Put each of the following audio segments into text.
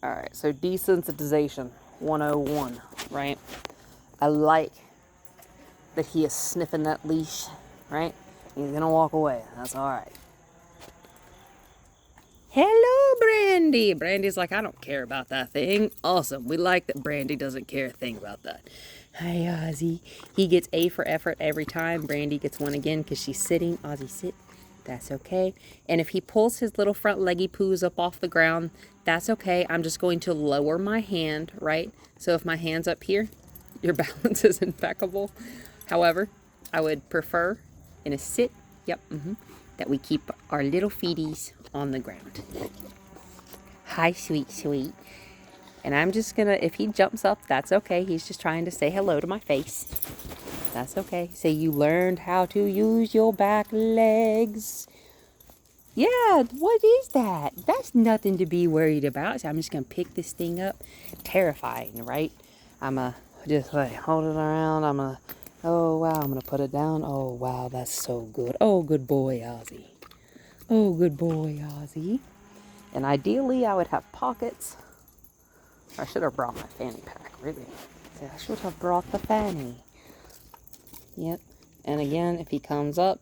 Alright, so desensitization 101, right? I like that he is sniffing that leash, right? He's gonna walk away. That's alright. Hello, Brandy. Brandy's like, I don't care about that thing. Awesome. We like that Brandy doesn't care a thing about that. Hi, Ozzy. He gets A for effort every time. Brandy gets one again because she's sitting. Ozzy, sit. That's okay. And if he pulls his little front leggy poos up off the ground, that's okay. I'm just going to lower my hand, right? So if my hand's up here, your balance is impeccable. However, I would prefer in a sit, that we keep our little feeties on the ground. Hi, sweet, sweet. And I'm just gonna, if he jumps up, that's okay. He's just trying to say hello to my face. That's okay. Say you learned how to use your back legs. Yeah, what is that? That's nothing to be worried about. So I'm just gonna pick this thing up. Terrifying, right? I'm gonna just like hold it around. I'm gonna, oh wow, I'm gonna put it down. Oh wow, that's so good. Oh, good boy, Ozzy. Oh, good boy, Ozzy. And ideally, I would have pockets. I should have brought my fanny pack, really. Yeah, I should have brought the fanny. Yep. And again, if he comes up,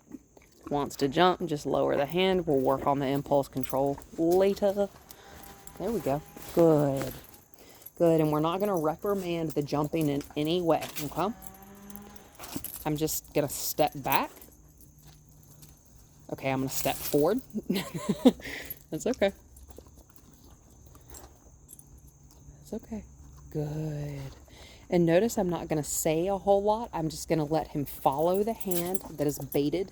wants to jump, just lower the hand. We'll work on the impulse control later. There we go. Good. Good. And we're not going to reprimand the jumping in any way, okay? I'm just going to step back. Okay, I'm going to step forward. That's okay. That's okay. Good. And notice I'm not going to say a whole lot. I'm just going to let him follow the hand that is baited.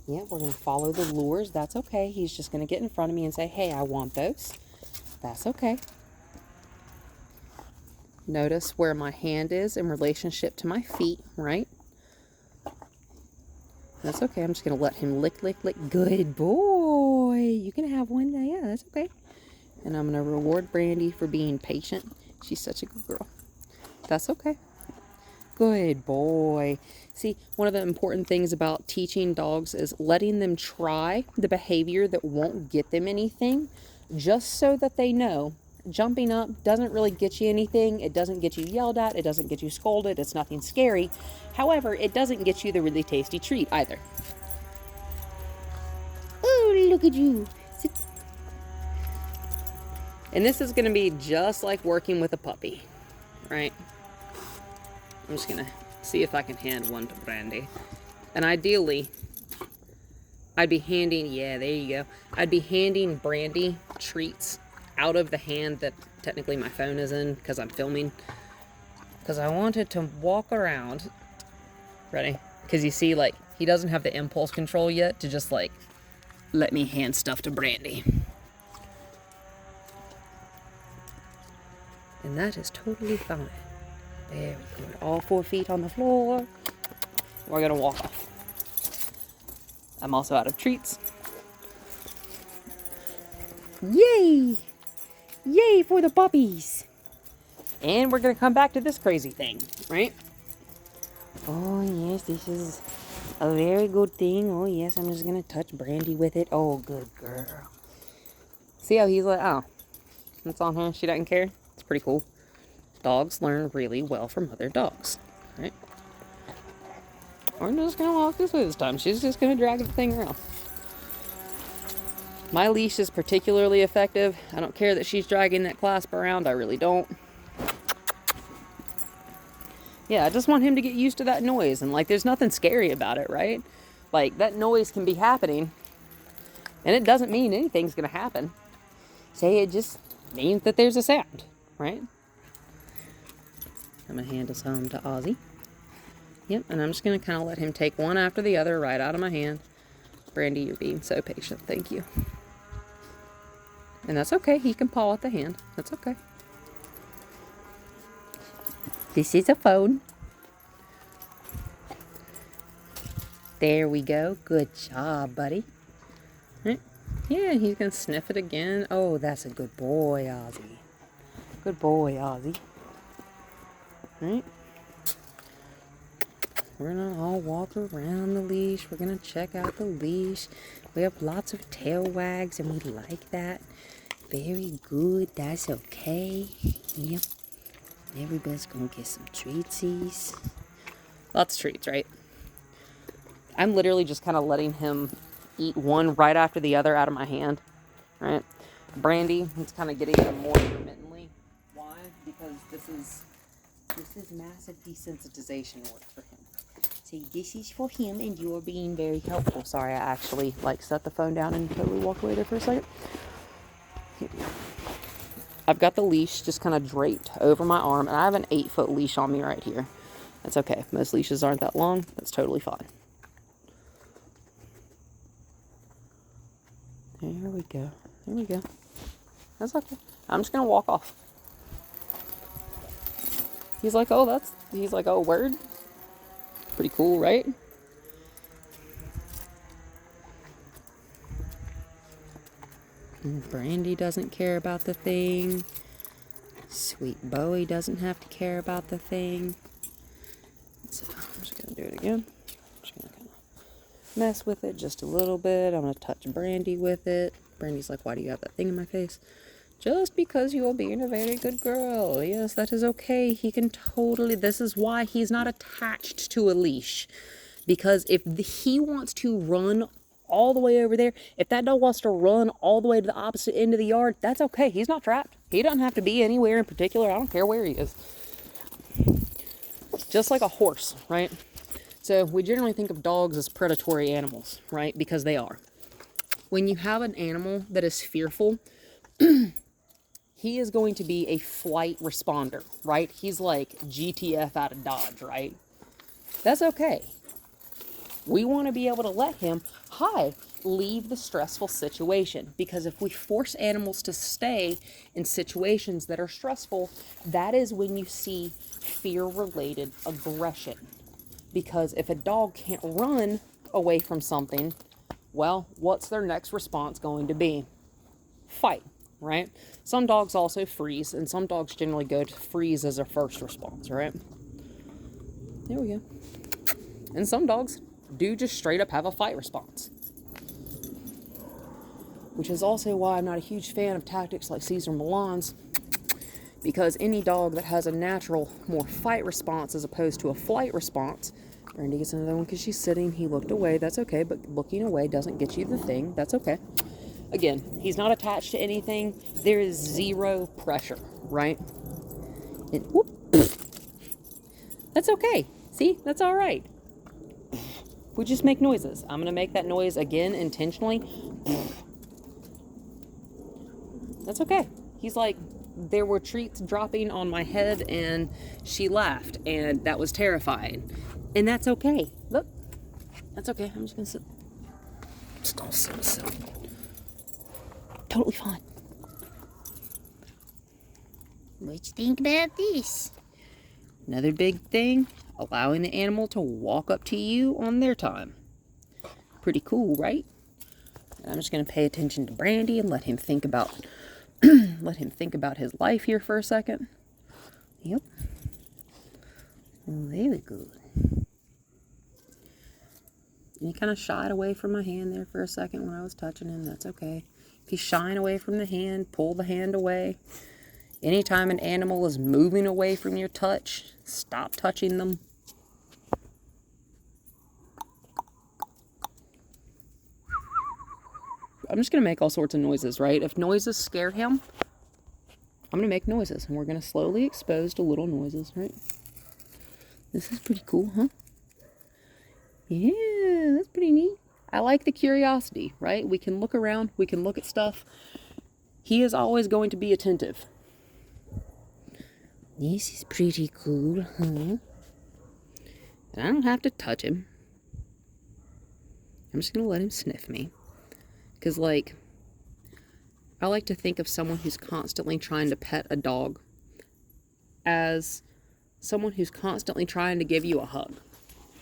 Yeah, we're going to follow the lures. That's okay. He's just going to get in front of me and say, hey, I want those. That's okay. Notice where my hand is in relationship to my feet, right? That's okay. I'm just going to let him lick, lick, lick. Good boy. You can have one. Yeah, that's okay. And I'm going to reward Brandy for being patient. She's such a good girl. That's okay. Good boy. See, one of the important things about teaching dogs is letting them try the behavior that won't get them anything, just so that they know jumping up doesn't really get you anything. It doesn't get you yelled at. It doesn't get you scolded. It's nothing scary. However, it doesn't get you the really tasty treat either. Oh, look at you. Sit. And this is going to be just like working with a puppy, right? I'm just going to see if I can hand one to Brandy. And ideally, I'd be handing, yeah, there you go. I'd be handing Brandy treats out of the hand that technically my phone is in because I'm filming. Because I wanted to walk around. Ready? Because you see, like, he doesn't have the impulse control yet to just, like, let me hand stuff to Brandy. And that is totally fine. There we go. All 4 feet on the floor. We're going to walk off. I'm also out of treats. Yay! Yay for the puppies! And we're going to come back to this crazy thing, right? Oh, yes, this is a very good thing. Oh, yes, I'm just going to touch Brandy with it. Oh, good girl. See how he's like, oh, that's on her. She doesn't care. It's pretty cool. Dogs learn really well from other dogs, right? We're just going to walk this way this time. She's just going to drag the thing around. My leash is particularly effective. I don't care that she's dragging that clasp around. I really don't. Yeah, I just want him to get used to that noise. And, like, there's nothing scary about it, right? Like, that noise can be happening. And it doesn't mean anything's going to happen. Say it just means that there's a sound, right? I'm going to hand some to Ozzy. Yep, and I'm just going to kind of let him take one after the other right out of my hand. Brandy, you're being so patient. Thank you. And that's okay. He can paw at the hand. That's okay. This is a phone. There we go. Good job, buddy. Right. Yeah, he's going to sniff it again. Oh, that's a good boy, Ozzy. Good boy, Ozzy. Right. We're going to all walk around the leash. We're going to check out the leash. We have lots of tail wags, and we like that. Very good. That's okay. Yep. Everybody's gonna get some treatsies. Lots of treats, right? I'm literally just kind of letting him eat one right after the other out of my hand, right? Brandy, it's kind of getting him more intermittently. Why? Because this is massive desensitization work for him. See, this is for him, and you're being very helpful. Sorry, I actually set the phone down and totally walked away there for a second. I've got the leash just kind of draped over my arm, and I have an 8-foot leash on me right here. That's okay. Most leashes aren't that long. That's totally fine. There we go. There we go. That's okay. I'm just going to walk off. He's like, oh, word. Pretty cool, right? And Brandy doesn't care about the thing. Sweet Bowie doesn't have to care about the thing. So I'm just going to do it again. I'm just going to kind of mess with it just a little bit. I'm going to touch Brandy with it. Brandy's like, why do you have that thing in my face? Just because you are being a very good girl. Yes, that is okay. He can totally... This is why he's not attached to a leash. Because if he wants to run all the way over there, if that dog wants to run all the way to the opposite end of the yard, that's okay. He's not trapped. He doesn't have to be anywhere in particular. I don't care where he is. Just like a horse, right? So we generally think of dogs as predatory animals, right? Because they are. When you have an animal that is fearful... he is going to be a flight responder, right? He's like GTF out of Dodge, right? That's okay. We want to be able to let him, leave the stressful situation. Because if we force animals to stay in situations that are stressful, that is when you see fear-related aggression. Because if a dog can't run away from something, well, what's their next response going to be? Fight. Right? Some dogs also freeze, and some dogs generally go to freeze as their first response, right? There we go. And some dogs do just straight up have a fight response. Which is also why I'm not a huge fan of tactics like Caesar Milan's, because any dog that has a natural, more fight response as opposed to a flight response... Brandy gets another one because she's sitting. He looked away. That's okay, but looking away doesn't get you the thing. That's okay. Again, he's not attached to anything. There is zero pressure, right? And whoop. That's okay. See? That's all right. We just make noises. I'm going to make that noise again intentionally. That's okay. He's like, there were treats dropping on my head, and she laughed, and that was terrifying. And that's okay. Look. That's okay. I'm just going to sit. Just don't sit. Totally fine. What you think about this? Another big thing, allowing the animal to walk up to you on their time. Pretty cool, right? I'm just going to pay attention to Brandy and let him think about his life here for a second. Yep. Very good. And he kind of shied away from my hand there for a second when I was touching him. That's okay. If he's shying away from the hand, pull the hand away. Anytime an animal is moving away from your touch, stop touching them. I'm just going to make all sorts of noises, right? If noises scare him, I'm going to make noises. And we're going to slowly expose to little noises, right? This is pretty cool, huh? Yeah, that's pretty neat. I like the curiosity, right? We can look around. We can look at stuff. He is always going to be attentive. This is pretty cool, huh? And I don't have to touch him. I'm just going to let him sniff me. Because, like, I like to think of someone who's constantly trying to pet a dog as someone who's constantly trying to give you a hug,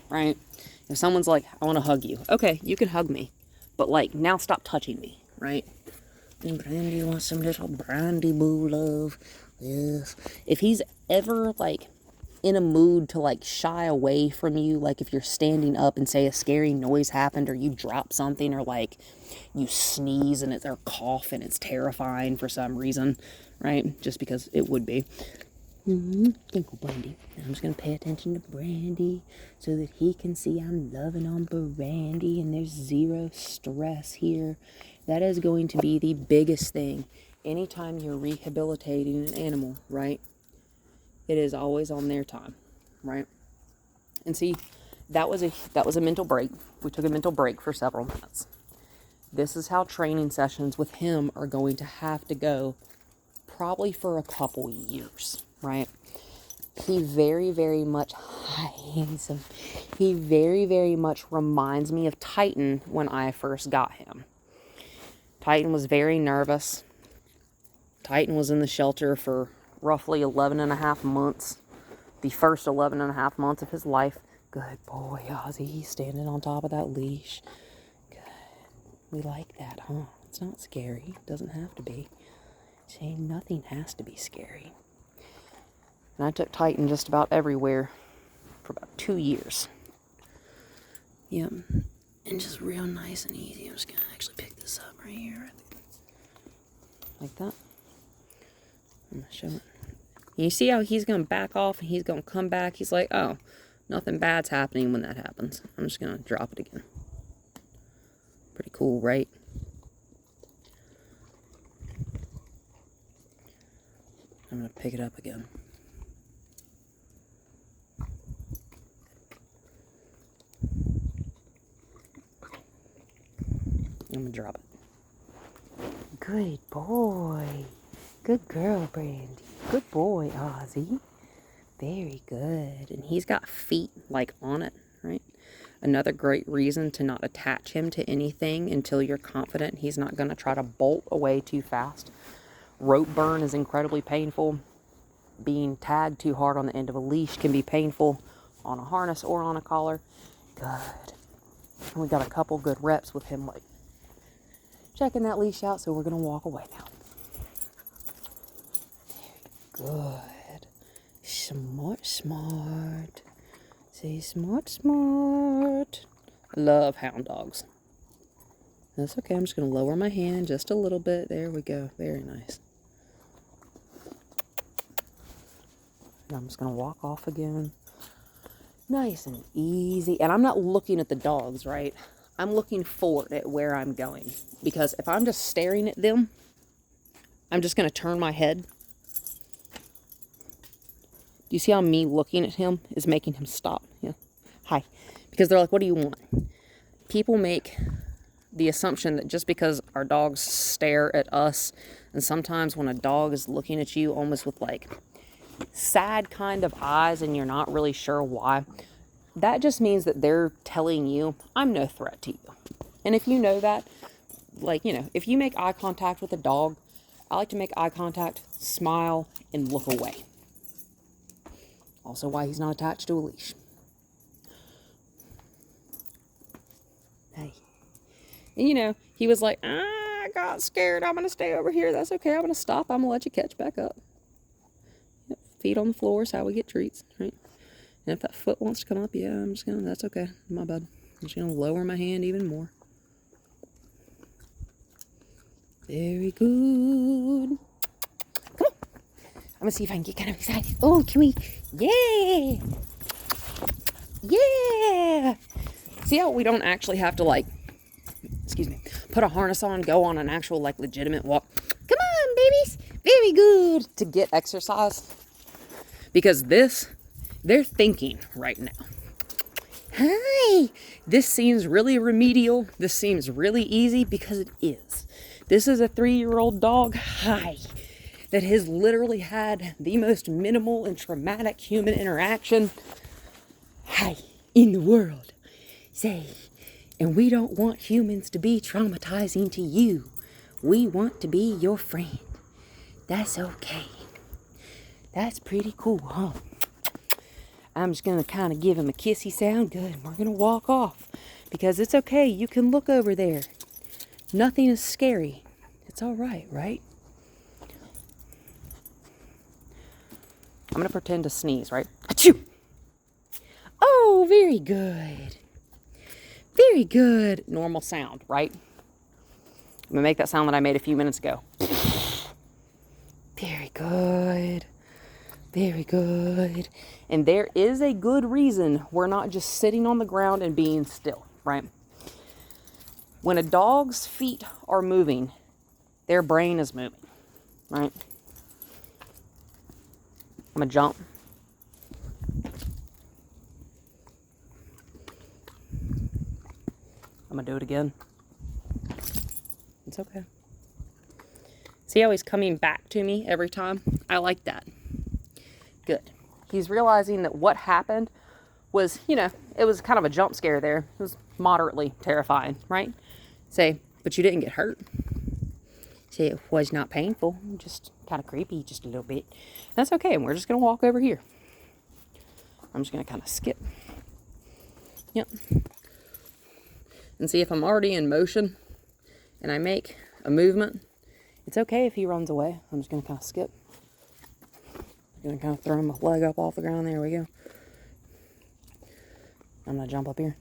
right? If someone's like, I want to hug you. Okay, you can hug me. But, like, now stop touching me, right? And Brandy wants some little Brandy boo love. Yes. If he's ever, like, in a mood to like shy away from you, like if you're standing up and say a scary noise happened, or you drop something, or like you sneeze and it's or cough and it's terrifying for some reason, right? Just because it would be. Thank you, Brandy. I'm just gonna pay attention to Brandy so that he can see I'm loving on Brandy and there's zero stress here. That is going to be the biggest thing. Anytime you're rehabilitating an animal, right? It is always on their time, right? And see, that was a mental break. We took a mental break for several minutes. This is how training sessions with him are going to have to go, probably for a couple years, right? He very, very much, he very, very much reminds me of Titan when I first got him. Titan was very nervous. Titan was in the shelter for roughly 11 and a half months. The first 11 and a half months of his life. Good boy, Ozzy. He's standing on top of that leash. Good. We like that, huh? It's not scary. It doesn't have to be. See, nothing has to be scary. And I took Titan just about everywhere for about 2 years. Yep. And just real nice and easy. I'm just going to actually pick this up right here. Like that. I'm going to show it. You see how he's going to back off and he's going to come back? He's like, oh, nothing bad's happening when that happens. I'm just going to drop it again. Pretty cool, right? I'm going to pick it up again. I'm going to drop it. Good boy. Good girl, Brandy. Good boy, Ozzy. Very good. And he's got feet, like, on it, right? Another great reason to not attach him to anything until you're confident he's not going to try to bolt away too fast. Rope burn is incredibly painful. Being tagged too hard on the end of a leash can be painful on a harness or on a collar. Good. And we got a couple good reps with him, like, checking that leash out, so we're going to walk away now. Good. Smart, smart. Say smart, smart. I love hound dogs. That's okay. I'm just going to lower my hand just a little bit. There we go. Very nice. And I'm just going to walk off again. Nice and easy. And I'm not looking at the dogs, right? I'm looking forward at where I'm going. Because if I'm just staring at them, I'm just going to turn my head. Do you see how me looking at him is making him stop? Yeah. Hi. Because they're like, what do you want? People make the assumption that just because our dogs stare at us, and sometimes when a dog is looking at you almost with like sad kind of eyes and you're not really sure why, that just means that they're telling you, I'm no threat to you. And if you know that, like, you know, if you make eye contact with a dog, I like to make eye contact, smile, and look away. Also why he's not attached to a leash. Hey. And you know, he was like, I got scared. I'm going to stay over here. That's okay. I'm going to stop. I'm going to let you catch back up. Yep. Feet on the floor is how we get treats, right? And if that foot wants to come up, yeah, I'm just going to, that's okay. My bad. I'm just going to lower my hand even more. Very good. Come on. I'm going to see if I can get kind of excited. Oh, can we? Yeah. Yeah. See how we don't actually have to, like, excuse me, put a harness on, go on an actual, like, legitimate walk. Come on, babies. Very good. To get exercise. Because this, they're thinking right now. Hi. This seems really remedial. This seems really easy because it is. This is a 3-year-old dog. Hi. That has literally had the most minimal and traumatic human interaction. Hi. In the world. Say. And we don't want humans to be traumatizing to you. We want to be your friend. That's okay. That's pretty cool, huh? I'm just going to kind of give him a kissy sound. Good. We're going to walk off. Because it's okay. You can look over there. Nothing is scary. It's all right, right? I'm going to pretend to sneeze, right? Achoo! Oh, very good. Very good. Normal sound, right? I'm going to make that sound that I made a few minutes ago. Very good. Very good. And there is a good reason we're not just sitting on the ground and being still, right? When a dog's feet are moving, their brain is moving, right? I'm going to jump. I'm going to do it again. It's okay. See how he's coming back to me every time? I like that. Good. He's realizing that what happened was, it was kind of a jump scare there. It was moderately terrifying, right? Say, but you didn't get hurt. Say, it was not painful. Just kind of creepy, just a little bit. That's okay. And we're just going to walk over here. I'm just going to kind of skip. Yep. And see if I'm already in motion and I make a movement. It's okay if he runs away. I'm just going to kind of skip. I'm going to kind of throw my leg up off the ground. There we go. I'm going to jump up here.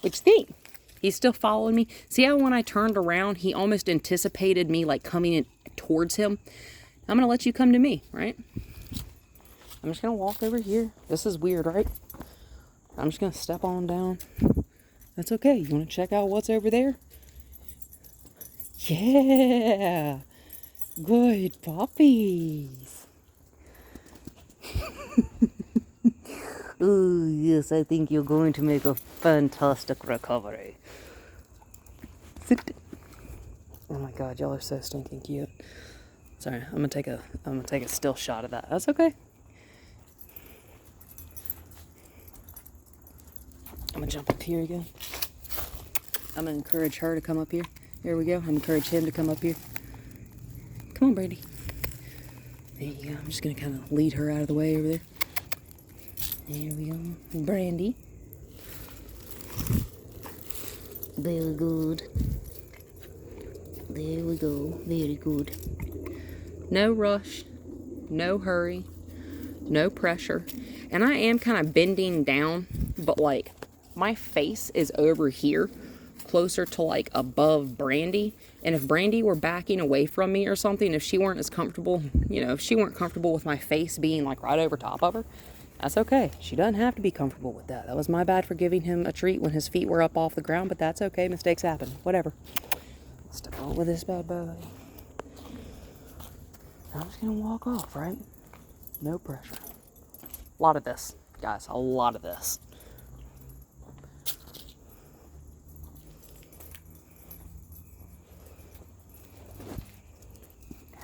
What you think? He's still following me. See how when I turned around, he almost anticipated me like coming in towards him? I'm going to let you come to me, right? I'm just going to walk over here. This is weird, right? I'm just going to step on down. That's okay. You want to check out what's over there? Yeah. Good puppies. Oh, yes, I think you're going to make a fantastic recovery. Sit. Oh my God, y'all are so stinking cute. Sorry, I'm gonna take a still shot of that. That's okay. I'm gonna jump up here again. I'm gonna encourage her to come up here. Here we go. I'm gonna encourage him to come up here. Come on, Brandy. There you go. I'm just gonna kind of lead her out of the way over there. There we go. Brandy. Very good. There we go. Very good. No rush. No hurry. No pressure. And I am kind of bending down, but like my face is over here, closer to like above Brandy. And if Brandy were backing away from me or something, if she weren't as comfortable, if she weren't comfortable with my face being like right over top of her, that's okay. She doesn't have to be comfortable with that. That was my bad for giving him a treat when his feet were up off the ground, but that's okay. Mistakes happen. Whatever. Step on with this bad boy. I'm just going to walk off, right? No pressure. A lot of this, guys. A lot of this.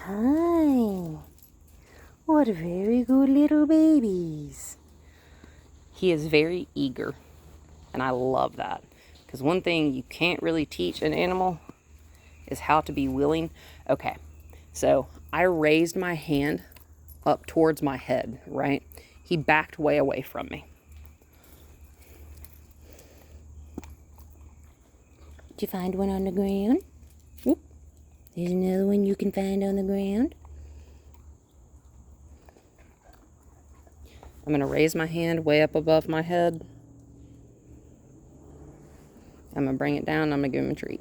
Hi. What very good little babies. He is very eager, and I love that. Because one thing you can't really teach an animal is how to be willing. Okay, so I raised my hand up towards my head, right? He backed way away from me. Did you find one on the ground? Whoop. There's another one you can find on the ground. I'm going to raise my hand way up above my head. I'm going to bring it down. I'm going to give him a treat.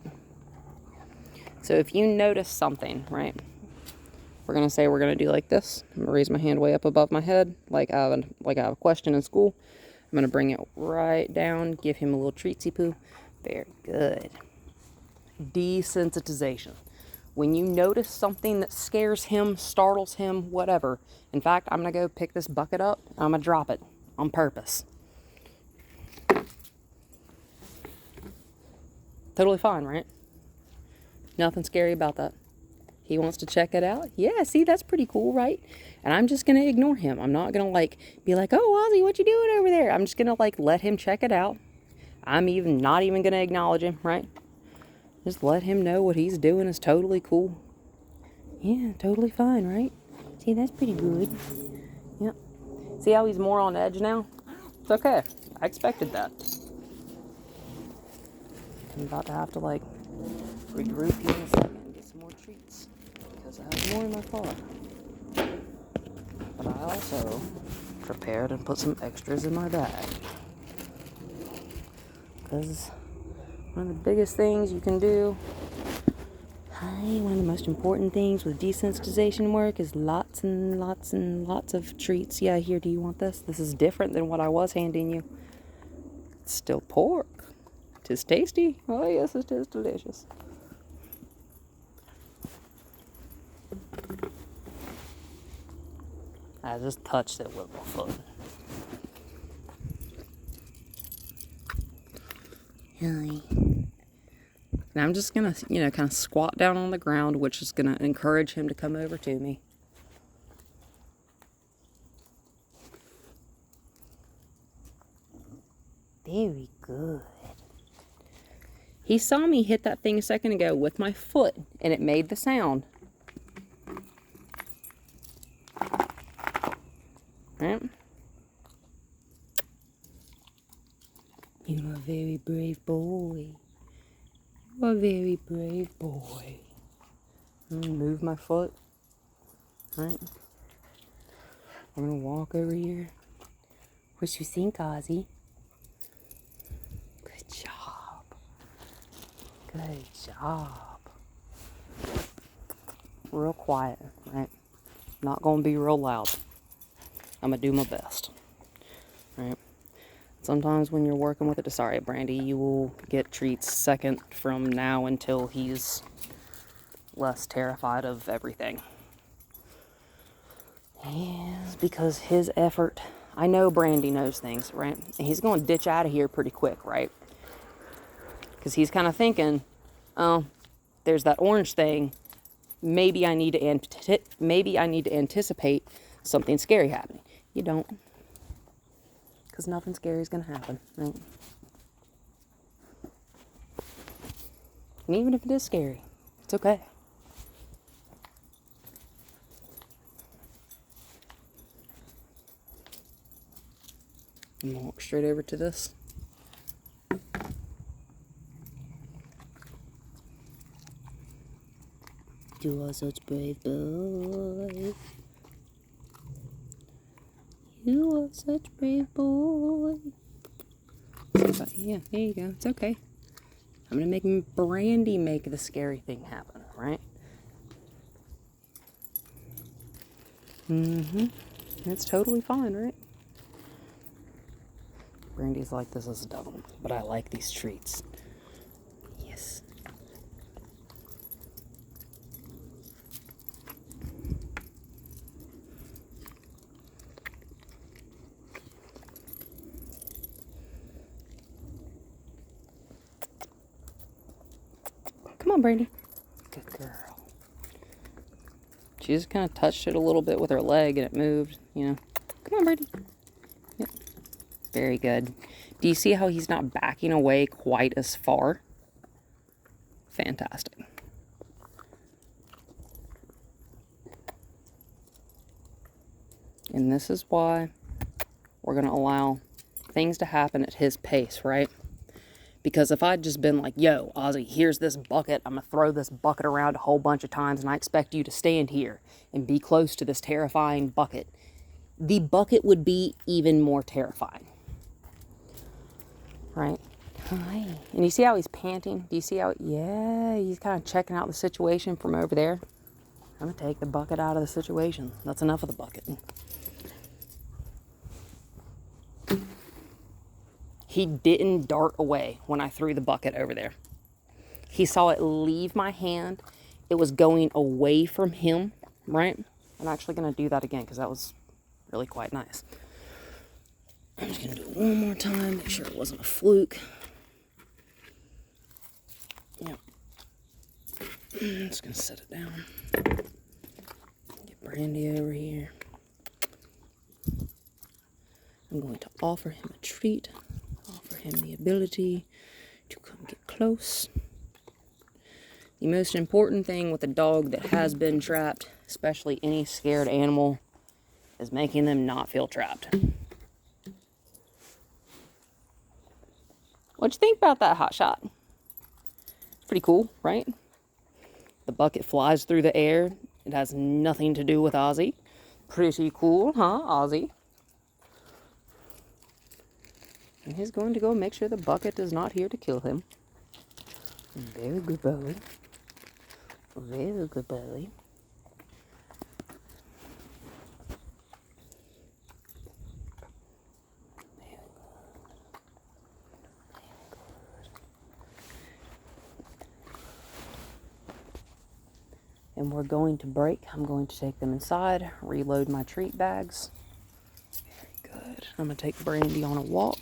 So if you notice something, right, we're going to say we're going to do like this. I'm going to raise my hand way up above my head, like I have a question in school. I'm going to bring it right down, give him a little treatsy poo. Very good. Desensitization. When you notice something that scares him, startles him, whatever. In fact, I'm going to go pick this bucket up. I'm going to drop it on purpose. Totally fine, right? Nothing scary about that. He wants to check it out. Yeah, see, that's pretty cool, right? And I'm just going to ignore him. I'm not going to be like, oh, Ozzy, what you doing over there? I'm just going to let him check it out. I'm not even going to acknowledge him, right? Just let him know what he's doing is totally cool. Yeah, totally fine, right? See, that's pretty good. Yep. See how he's more on edge now? It's okay. I expected that. I'm about to have to, regroup here in a second and get some more treats. Because I have more in my car. also prepared and put some extras in my bag. Because one of the biggest things you can do, one of the most important things with desensitization work is lots and lots and lots of treats. Yeah, here, do you want this? This is different than what I was handing you. It's still pork. 'Tis tasty. Oh yes, it is delicious. I just touched it with my foot. Hi. And I'm just gonna, kind of squat down on the ground, which is gonna encourage him to come over to me. Very good. He saw me hit that thing a second ago with my foot, and it made the sound. Right? You are a very brave boy. You are a very brave boy. Move my foot. Right? I'm gonna walk over here. What you think, Ozzy? Good job. Good job. Real quiet, right? Not gonna be real loud. I'm gonna do my best. Right? Sometimes when you're working with it, sorry, Brandy, you will get treats second from now until he's less terrified of everything. Yes, because his effort, I know Brandy knows things, right? And he's going to ditch out of here pretty quick, right? Because he's kind of thinking, oh, there's that orange thing. Maybe I need to anticipate something scary happening. You don't. Because nothing scary is going to happen, right? And even if it is scary, it's okay. I'm going to walk straight over to this. You are such a brave boy. You are such a brave boy. Yeah, there you go. It's okay. I'm going to make Brandy make the scary thing happen, right? It's totally fine, right? Brandy's like, this is dumb, but I like these treats. Yes. Come on, Brandy. Good girl. She just kind of touched it a little bit with her leg and it moved, Come on, Brandy. Yep. Very good. Do you see how he's not backing away quite as far? Fantastic. And this is why we're going to allow things to happen at his pace, right? Because if I'd just been like, yo, Ozzy, here's this bucket. I'm going to throw this bucket around a whole bunch of times, and I expect you to stand here and be close to this terrifying bucket. The bucket would be even more terrifying. Right? Hi. And you see how he's panting? Do you see how, yeah, he's kind of checking out the situation from over there. I'm going to take the bucket out of the situation. That's enough of the bucket. He didn't dart away when I threw the bucket over there. He saw it leave my hand. It was going away from him, right? I'm actually going to do that again because that was really quite nice. I'm just going to do it one more time, make sure it wasn't a fluke. Yep. I'm just going to set it down. Get Brandy over here. I'm going to offer him a treat. Offer him the ability to come get close. The most important thing with a dog that has been trapped, especially any scared animal, is making them not feel trapped. What'd you think about that hot shot? Pretty cool, right? The bucket flies through the air. It has nothing to do with Ozzy. Pretty cool, huh, Ozzy? And he's going to go make sure the bucket is not here to kill him. Very good boy. Very good boy. And we're going to break. I'm going to take them inside, reload my treat bags. Very good. I'm going to take Brandy on a walk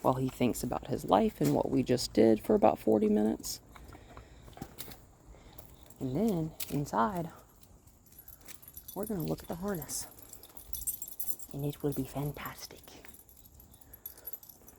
while he thinks about his life and what we just did for about 40 minutes. And then inside, we're going to look at the harness. And it will be fantastic.